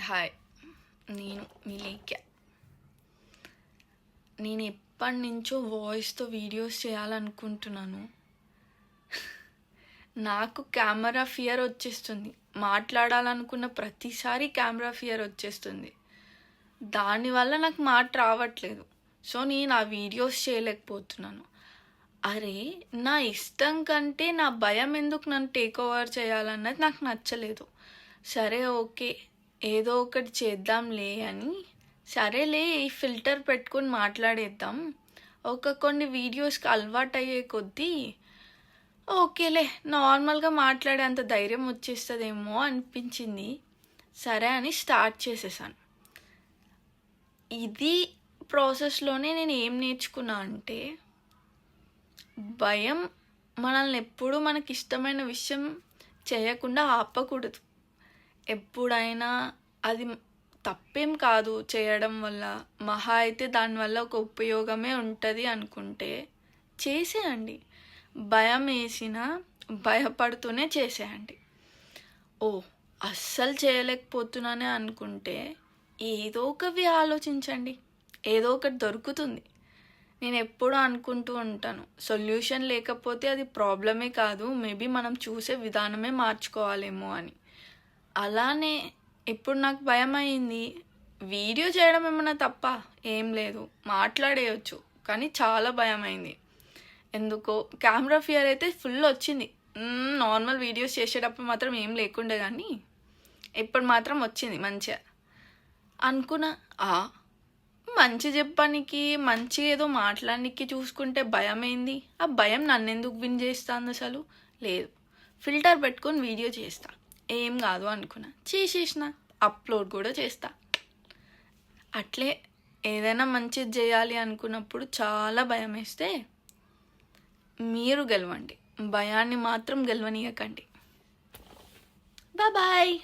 Hi, నేను మీ లేఖ్య. నేను ఎప్పటి నుంచో వాయిస్తో వీడియోస్ చేయాలనుకుంటున్నాను. నాకు కెమెరా ఫియర్ వచ్చేస్తుంది. మాట్లాడాలనుకున్న ప్రతిసారి కెమెరా ఫియర్ వచ్చేస్తుంది. దానివల్ల నాకు మాట రావట్లేదు. సో నేను ఆ వీడియోస్ చేయలేకపోతున్నాను. అరే, నా ఇష్టం కంటే నా భయం ఎందుకు నన్ను టేక్ ఓవర్ చేయాలన్నది నాకు నచ్చలేదు. సరే, ఓకే, ఏదో ఒకటి చేద్దాంలే అని, సరేలే ఈ ఫిల్టర్ పెట్టుకొని మాట్లాడేద్దాం, కొన్ని వీడియోస్కి అలవాటు అయ్యే కొద్దీ ఓకేలే నార్మల్గా మాట్లాడే అంత ధైర్యం వచ్చేస్తుందేమో అనిపించింది. సరే అని స్టార్ట్ చేసేసాను. ఇది ప్రాసెస్లోనే నేను ఏం నేర్చుకున్నా అంటే, భయం మనల్ని ఎప్పుడూ మనకి ఇష్టమైన విషయం చేయకుండా ఆపకూడదు. ఎప్పుడైనా అది తప్పేం కాదు చేయడం వల్ల, మహా అయితే దానివల్ల ఒక ఉపయోగమే ఉంటుంది అనుకుంటే చేసేయండి. భయం వేసినా భయపడుతూనే చేసేయండి. అస్సలు చేయలేకపోతున్నానే అనుకుంటే ఏదో ఒకవి ఆలోచించండి, ఏదో ఒకటి దొరుకుతుంది. నేను ఎప్పుడూ అనుకుంటూ ఉంటాను, సొల్యూషన్ లేకపోతే అది ప్రాబ్లమే కాదు, మేబీ మనం చూసే విధానమే మార్చుకోవాలేమో అని. అలానే ఇప్పుడు నాకు భయం అయింది. వీడియో చేయడం ఏమన్నా తప్ప ఏం లేదు, మాట్లాడేయచ్చు, కానీ చాలా భయం అయింది. ఎందుకో కెమెరా ఫియర్ అయితే ఫుల్ వచ్చింది. నార్మల్ వీడియోస్ చేసేటప్పుడు మాత్రం ఏం లేకుండే, కానీ ఇప్పుడు మాత్రం వచ్చింది మంచిగా. అనుకున్నా మంచి చెప్పడానికి, మంచి ఏదో మాట్లాడడానికి చూసుకుంటే భయం ఏంది? ఆ భయం నన్ను ఎందుకు విన్ చేస్తాను? అసలు లేదు, ఫిల్టర్ పెట్టుకొని వీడియో చేస్తా, ఏం కాదు అనుకున్నా, చేసేసిన, అప్లోడ్ కూడా చేస్తా. అట్లే ఏదైనా మంచిది చేయాలి అనుకున్నప్పుడు చాలా భయం వేస్తే మీరు గెలవండి, భయాన్ని మాత్రం గెలవనీయకండి. బాయ్.